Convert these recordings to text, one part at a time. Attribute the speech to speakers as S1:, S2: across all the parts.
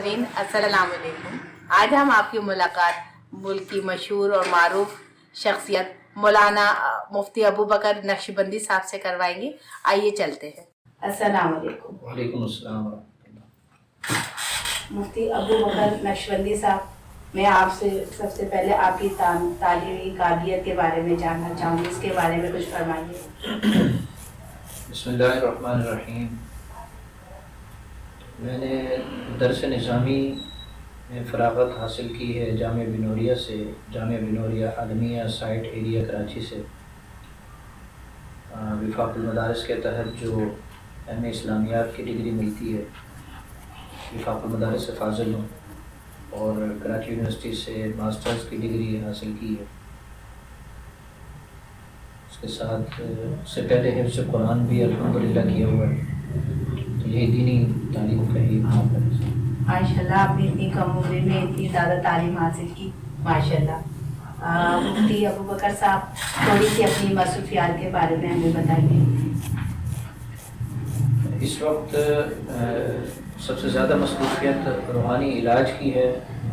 S1: अस्सलाम वालेकुम। आज हम आपकी मुलाकात मुल्क की मशहूर और मारूफ शख्सियत मौलाना मुफ्ती अबू बकर नक्शबंदी साहब से करवाएंगे। आइए चलते हैं। अस्सलाम वालेकुम।
S2: वालेकुम अस्सलाम।
S1: मुफ्ती अबू बकर नक्शबंदी साहब, मैं आपसे सबसे पहले आपकी तालीमी काबिलियत के बारे में जानना चाहूँगी, इसके बारे में कुछ फरमाइए।
S2: बिस्मिल्लाहिर्रहमानिर्रहीम। मैंने दरस निज़ामी में फ़राग़त हासिल की है जामिया बिनूरिया से, जामिया बिनूरिया आलमिया साइट एरिया कराची से। वफ़ाक़ुल मदारिस के तहत जो एम.ए. इस्लामियात की डिग्री मिलती है, वफ़ाक़ुल मदारिस से फ़ाज़िल हूँ और कराची यूनिवर्सिटी से मास्टर्स की डिग्री हासिल की है। उसके साथ उससे पहले हिफ्ज़ कुरान भी अल्हम्दुलिल्लाह किया हुआ है। तो यही दीनी तालीम का ही
S1: माशाल्लाह, आपने इतनी कम उम्र में इतनी ज़्यादा तालीम हासिल की, माशाल्लाह। मुफ्ती अबू बकर साहब, थोड़ी सी अपनी मसरूफियात के बारे में हमें बताइए।
S2: इस वक्त सबसे ज़्यादा मसरूफियत रूहानी इलाज की है।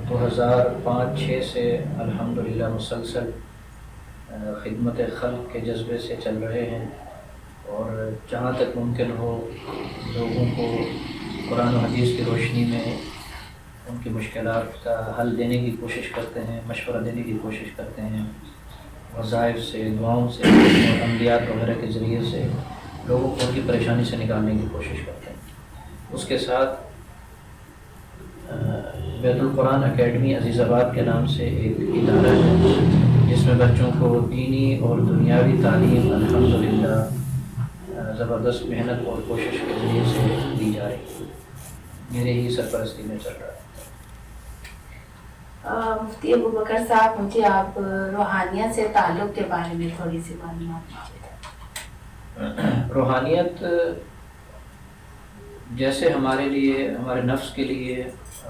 S2: 2005-06 से अल्हम्दुलिल्लाह मुसलसल खिदमत खल्क़ के जज्बे से चल रहे हैं और जहाँ तक मुमकिन हो लोगों को कुरान और हदीस की रोशनी में उनकी मुश्किलात का हल देने की कोशिश करते हैं, मशवरा देने की कोशिश करते हैं। वज़ाइफ से, दुआओं से और अम्बियात वगैरह के ज़रिए से लोगों को उनकी परेशानी से निकालने की कोशिश करते हैं। उसके साथ बैतुल कुरान अकेडमी अज़ीज़ाबाद के नाम से एक इदारा है जिसमें बच्चों को दीनी और दुनियावी तालीम अल्हम्दुलिल्लाह ज़बरदस्त मेहनत और कोशिश के ज़रिए से दी जा रही है। मेरे ही सरपरस्ती में चल रहा है।
S1: मुफ्ती अबू बकर साहब, मुझे आप रूहानियत से ताल्लुक़ के बारे में थोड़ी सी मालूमात दीजिए।
S2: रूहानियत जैसे हमारे लिए, हमारे नफ्स के लिए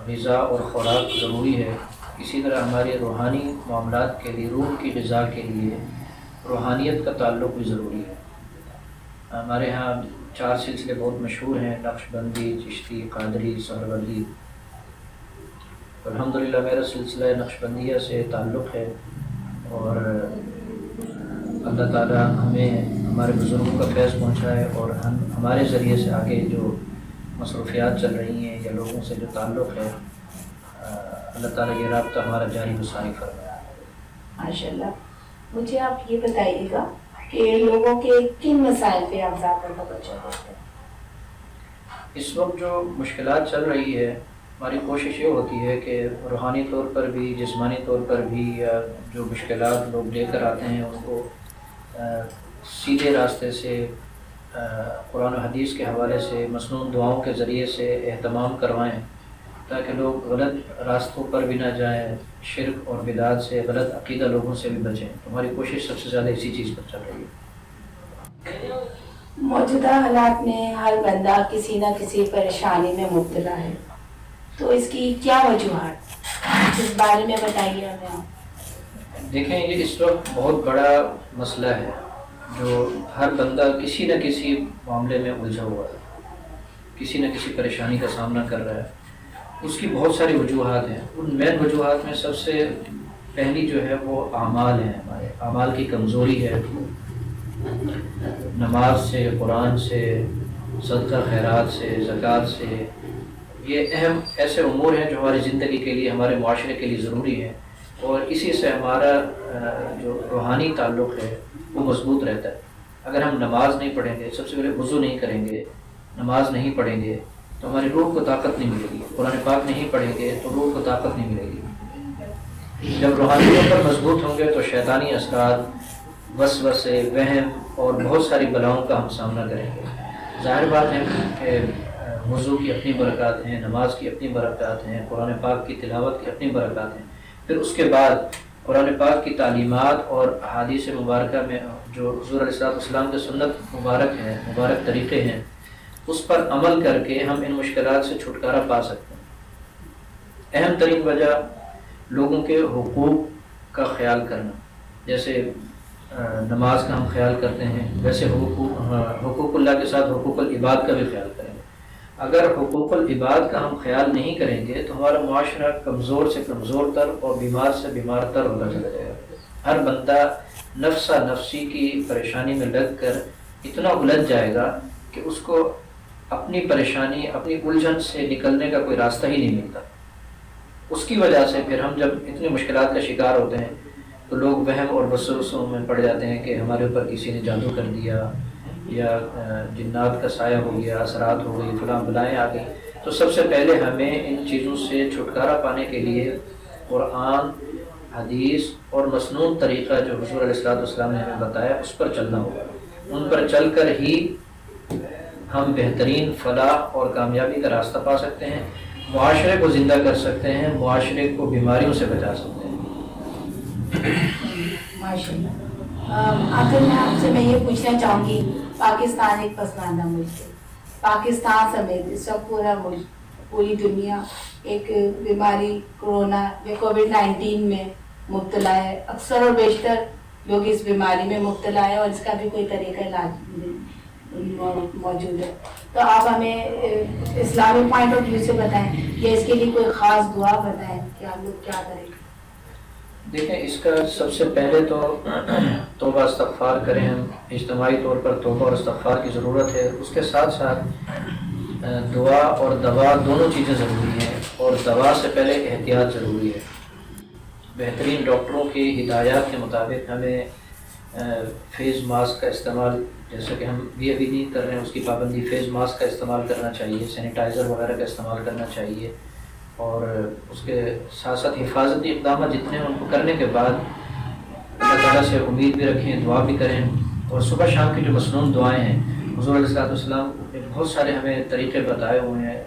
S2: ग़िज़ा और ख़ुराक ज़रूरी है, इसी तरह हमारे रूहानी मामलात के लिए, रूह की ग़िज़ा के लिए रूहानियत का ताल्लुक़ भी ज़रूरी है। हमारे यहाँ 4 सिलसिले बहुत मशहूर हैं, नक्शबंदी, चिश्ती, क़ादरी, सहरवर्दी। अल्हम्दुलिल्लाह मेरा सिलसिला नक्शबंदिया से ताल्लुक़ है और अल्लाह ताला हमें हमारे बुज़ुर्गों का फैज़ पहुँचाए और हम हमारे ज़रिए से आगे जो मसरूफ़ियात चल रही हैं या लोगों से जो ताल्लुक़ है, अल्लाह ताला ये राब्ता हमारा जारी व सारी फरमाए।
S1: माशाल्लाह। मुझे आप ये बताइएगा कि लोगों के किन मसाइल पे आप ज़्यादा तवज्जो देते हैं?
S2: इस वक्त जो मुश्किलात चल रही है, हमारी कोशिश ये होती है कि रूहानी तौर पर भी, जिस्मानी तौर पर भी जो मुश्किलात लोग लेकर आते हैं उनको सीधे रास्ते से कुरान और हदीस के हवाले से मसनून दुआओं के ज़रिए से एहतमाम करवाएं ताकि लोग गलत रास्तों पर भी ना जाएं, शिर्क और बिदात से, गलत अक़ीदा लोगों से भी बचें। तो हमारी कोशिश सबसे ज़्यादा इसी चीज़ पर चल रही है।
S1: मौजूदा हालात में हर बंदा किसी न किसी परेशानी में मुब्तला है, तो इसकी क्या वजूहात, इस बारे में बताइए हमें आप।
S2: देखें, ये इस वक्त बहुत बड़ा मसला है जो हर बंदा किसी न किसी मामले में उलझा हुआ है, किसी न किसी परेशानी का सामना कर रहा है। उसकी बहुत सारी वजूहात हैं। उन मेन वजूहात में सबसे पहली जो है वो आमाल है। हमारे आमाल की कमज़ोरी है। नमाज से, कुरान से, सदका खैरात से, ज़कात से, ये अहम ऐसे उमूर हैं जो हमारी ज़िंदगी के लिए, हमारे मुआशरे के लिए ज़रूरी है और इसी से हमारा जो रूहानी ताल्लुक़ है वो मजबूत रहता है। अगर हम नमाज नहीं पढ़ेंगे, सबसे पहले वज़ू नहीं करेंगे, नमाज नहीं पढ़ेंगे तो हमारी रूह को ताकत नहीं मिलेगी। कुरान पाक नहीं पढ़ेंगे तो रूह को ताकत नहीं मिलेगी। जब रूहानी तौर पर मजबूत होंगे तो शैतानी असरात, वसवसे, वहम और बहुत सारी बलाओं का हम सामना करेंगे। ज़ाहिर बात है कि वज़ू की अपनी बरक़ात हैं, नमाज की अपनी बरक़ात हैं, कुरान पाक की तिलावत की अपनी बरक़ात हैं। फिर उसके बाद कुरान पाक की तालीमात और अहादीस मुबारक में जो हुज़ूर अलैहिस्सलाम के सुन्नत मुबारक हैं, मुबारक तरीक़े हैं, उस पर अमल करके हम इन मुश्किलात से छुटकारा पा सकते हैं। अहम तरीन वजह लोगों के हुकूक का ख्याल करना। जैसे नमाज का हम ख्याल करते हैं, वैसे हुकूकुल्लाह के साथ हुकूकुल इबाद का भी ख्याल करेंगे। اگر حقوق العباد کا ہم خیال نہیں کریں گے تو ہمارا معاشرہ کمزور سے کمزور تر اور بیمار سے بیمار تر ہوتا چلا جائے گا. ہر بندہ نفسا نفسی کی پریشانی میں لگ کر اتنا الجھ جائے گا کہ اس کو اپنی پریشانی اپنی الجھن سے نکلنے کا کوئی راستہ ہی نہیں ملتا. اس کی وجہ سے پھر ہم جب اتنی مشکلات کا شکار ہوتے ہیں تو لوگ وہم اور وسوسوں میں پڑ جاتے ہیں کہ ہمارے اوپر کسی نے جادو کر دیا یا جنات کا سایہ ہو گیا، اثرات ہو گئی، فلاں بلائیں آ گئی. تو سب سے پہلے ہمیں ان چیزوں سے چھٹکارا پانے کے لیے قرآن، حدیث اور مسنون طریقہ جو حضور علیہ السلام نے ہمیں بتایا اس پر چلنا ہوگا. ان پر چل کر ہی ہم بہترین فلاح اور کامیابی کا راستہ پا سکتے ہیں، معاشرے کو زندہ کر سکتے ہیں، معاشرے کو بیماریوں سے بچا سکتے ہیں.
S1: ماشاءاللہ. آخر میں یہ پوچھنا چاہوں گی، پاکستان ایک پسماندہ ملک ہے، پاکستان سمیت اس وقت پورا ملک، پوری دنیا ایک بیماری کورونا یا کووڈ-19 میں مبتلا ہے. اکثر اور بیشتر لوگ اس بیماری میں مبتلا ہے اور اس کا بھی کوئی طریقہ علاج موجود ہے. تو آپ ہمیں اسلامی پوائنٹ آف ویو سے بتائیں کہ اس کے لیے کوئی خاص دعا بتائیں کہ ہم لوگ کیا کریں.
S2: دیکھیں، اس کا سب سے پہلے تو توبہ استغفار کریں. ہم اجتماعی طور پر توبہ اور استغفار کی ضرورت ہے. اس کے ساتھ ساتھ دعا اور دوا دونوں چیزیں ضروری ہیں، اور دوا سے پہلے احتیاط ضروری ہے. بہترین ڈاکٹروں کی ہدایات کے مطابق ہمیں فیس ماسک کا استعمال، جیسا کہ ہم بھی ابھی نہیں کر رہے ہیں اس کی پابندی، فیس ماسک کا استعمال کرنا چاہیے، سینیٹائزر وغیرہ کا استعمال کرنا چاہیے. اور اس کے ساتھ ساتھ حفاظتی اقدامات جتنے ہیں ان کو کرنے کے بعد اللہ تعالیٰ سے امید بھی رکھیں، دعا بھی کریں. اور صبح شام کی جو مسنون دعائیں ہیں، حضور علیہ السلام نے بہت سارے ہمیں طریقے بتائے ہوئے ہیں.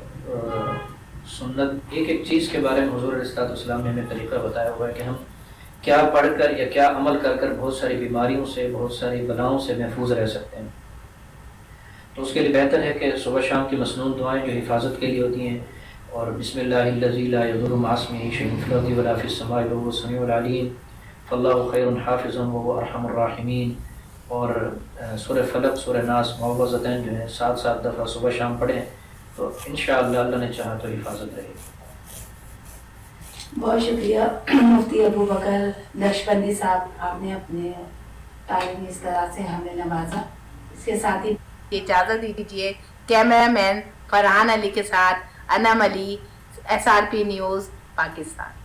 S2: سنت ایک ایک چیز کے بارے میں حضور علیہ السلام نے ہمیں طریقہ بتایا ہوا ہے کہ ہم کیا پڑھ کر یا کیا عمل کر کر بہت ساری بیماریوں سے، بہت ساری بلاؤں سے محفوظ رہ سکتے ہیں. تو اس کے لیے بہتر ہے کہ صبح شام کی مسنون دعائیں جو حفاظت کے لیے ہوتی ہیں، اور بسم اللہ الذی لا یضر مع اسمہ شیء فی الارض ولا فی السماء وهو السمیع العلیم، فاللہ خیر حافظا وهو ارحم الراحمین. اور سورہ فلق، سورہ ناس معوذتین جو ہیں 7 دفعہ صبح شام پڑھیں تو انشاءاللہ اللہ نے چاہا تو حفاظت رہے گی.
S1: بہت شکریہ مفتی ابو بکر نقشبندی صاحب، آپ نے اپنے تعلیم اس طرح سے ہمیں نوازا. اس کے ساتھ ہی اجازت دیجیے. کیمرہ مین فرحان علی کے ساتھ انم علی، SRP نیوز پاکستان.